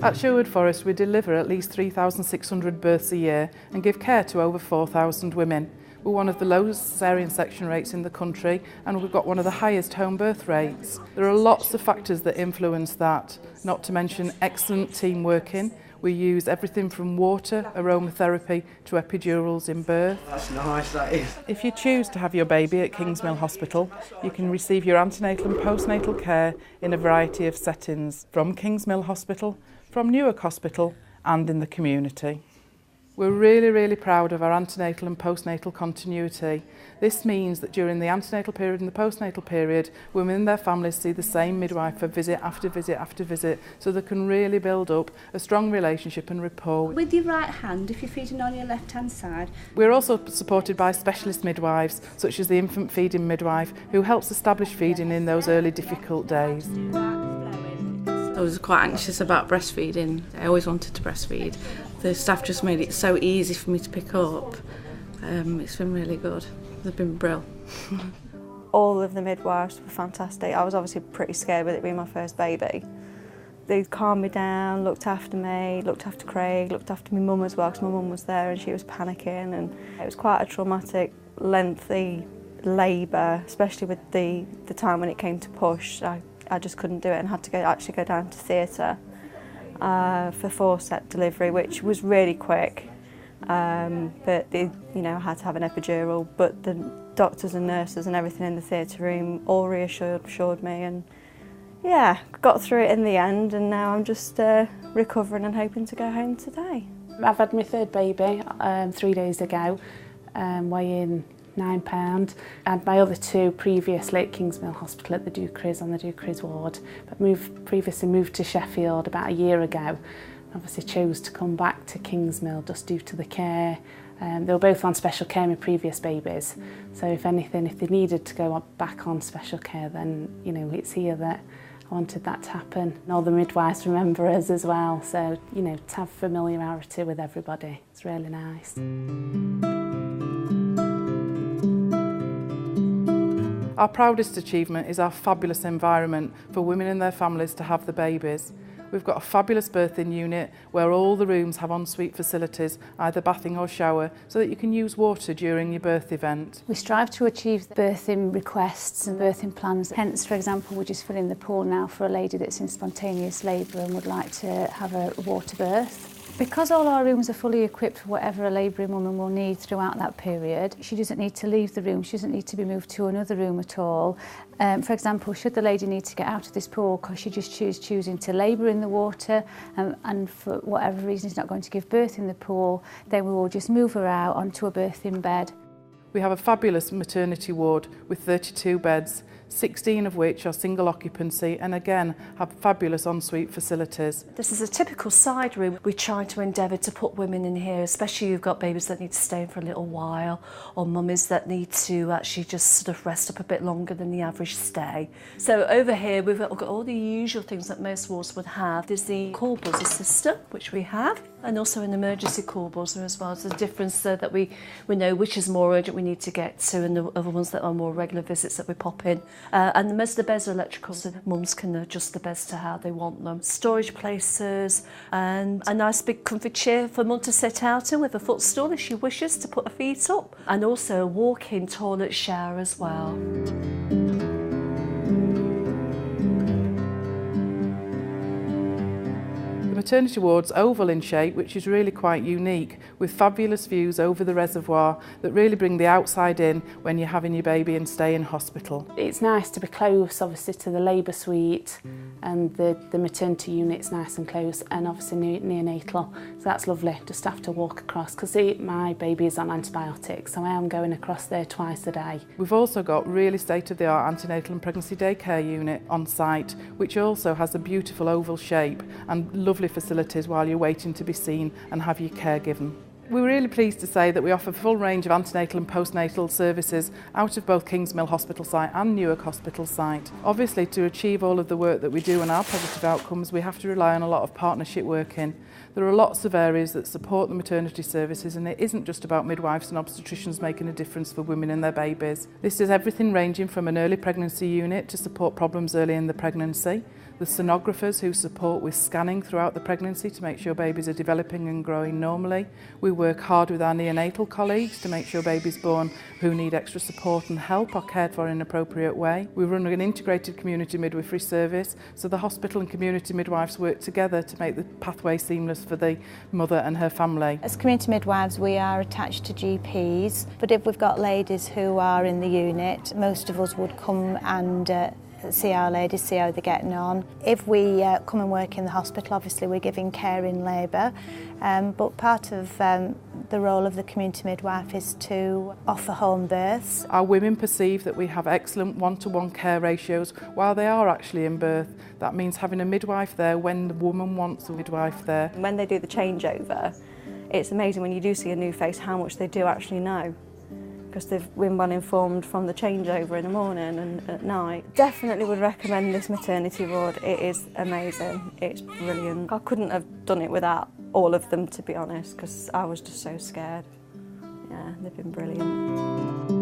At Sherwood Forest we deliver at least 3,600 births a year and give care to over 4,000 women. We're one of the lowest caesarean section rates in the country and we've got one of the highest home birth rates. There are lots of factors that influence that, not to mention excellent team working. We use everything from water, aromatherapy to epidurals in birth. That's nice, that is. If you choose to have your baby at Kingsmill Hospital, you can receive your antenatal and postnatal care in a variety of settings, from Kingsmill Hospital, from Newark Hospital and in the community. We're really proud of our antenatal and postnatal continuity. This means that during the antenatal period and the postnatal period, women and their families see the same midwife for visit after visit after visit, so they can really build up a strong relationship and rapport. With your right hand, if you're feeding on your left hand side. We're also supported by specialist midwives, such as the infant feeding midwife, who helps establish feeding in those early difficult days. I was quite anxious about breastfeeding. I always wanted to breastfeed. The staff just made it so easy for me to pick up. It's been really good. They've been brilliant. All of the midwives were fantastic. I was obviously pretty scared with it being my first baby. They calmed me down, looked after me, looked after Craig, looked after my mum as well, because my mum was there and she was panicking. And it was quite a traumatic, lengthy labour, especially with the time when it came to push. I just couldn't do it and had to actually go down to theatre for forceps delivery, which was really quick. But I had to have an epidural. But the doctors and nurses and everything in the theatre room all reassured me, and yeah, got through it in the end. And now I'm just recovering and hoping to go home today. I've had my third baby 3 days ago, weighing £9. I had my other two previously at Kingsmill Hospital at the Dukeries on the Dukeries ward, but previously moved to Sheffield about a year ago. Obviously chose to come back to Kingsmill just due to the care. They were both on special care, my previous babies, so if anything, if they needed to go back on special care, then it's here that I wanted that to happen. And all the midwives remember us as well, so to have familiarity with everybody, it's really nice. Our proudest achievement is our fabulous environment for women and their families to have the babies. We've got a fabulous birthing unit where all the rooms have ensuite facilities, either bathing or shower, so that you can use water during your birth event. We strive to achieve birthing requests and birthing plans. Hence, for example, we're just filling the pool now for a lady that's in spontaneous labour and would like to have a water birth. Because all our rooms are fully equipped for whatever a labouring woman will need throughout that period, she doesn't need to leave the room, she doesn't need to be moved to another room at all. For example, should the lady need to get out of this pool because she just choosing to labour in the water and for whatever reason is not going to give birth in the pool, then we will just move her out onto a birthing bed. We have a fabulous maternity ward with 32 beds, 16 of which are single occupancy and again have fabulous ensuite facilities. This is a typical side room. We try to endeavour to put women in here, especially who've got babies that need to stay in for a little while, or mummies that need to actually just sort of rest up a bit longer than the average stay. So over here we've got all the usual things that most wards would have. There's the call buzzer system, which we have, and also an emergency call buzzer as well. So the difference so that we know which is more urgent we need to get to and the other ones that are more regular visits that we pop in. And most of the beds are electrical, so mums can adjust the beds to how they want them. Storage places and a nice big comfy chair for mum to sit out in with a footstool if she wishes to put her feet up. And also a walk-in toilet shower as well. The maternity ward's oval in shape, which is really quite unique, with fabulous views over the reservoir that really bring the outside in when you're having your baby and stay in hospital. It's nice to be close, obviously, to the labour suite, and the maternity unit's nice and close, and obviously neonatal, so that's lovely, just have to walk across, because my baby is on antibiotics, so I am going across there twice a day. We've also got really state-of-the-art antenatal and pregnancy daycare unit on site, which also has a beautiful oval shape and lovely facilities while you're waiting to be seen and have your care given. We're really pleased to say that we offer a full range of antenatal and postnatal services out of both Kingsmill Hospital site and Newark Hospital site. Obviously, to achieve all of the work that we do and our positive outcomes, we have to rely on a lot of partnership working. There are lots of areas that support the maternity services, and it isn't just about midwives and obstetricians making a difference for women and their babies. This is everything ranging from an early pregnancy unit to support problems early in the pregnancy. the sonographers who support with scanning throughout the pregnancy to make sure babies are developing and growing normally. We work hard with our neonatal colleagues to make sure babies born who need extra support and help are cared for in an appropriate way. We run an integrated community midwifery service, so the hospital and community midwives work together to make the pathway seamless for the mother and her family. As community midwives, we are attached to GPs, but if we've got ladies who are in the unit, most of us would come and see our ladies, see how they're getting on. If we come and work in the hospital, obviously we're giving care in labour, but part of the role of the community midwife is to offer home births. Our women perceive that we have excellent one-to-one care ratios while they are actually in birth. That means having a midwife there when the woman wants a midwife there. When they do the changeover, it's amazing when you do see a new face how much they do actually know, because they've been well informed from the changeover in the morning and at night. Definitely would recommend this maternity ward. It is amazing. It's brilliant. I couldn't have done it without all of them, to be honest, because I was just so scared. Yeah, they've been brilliant.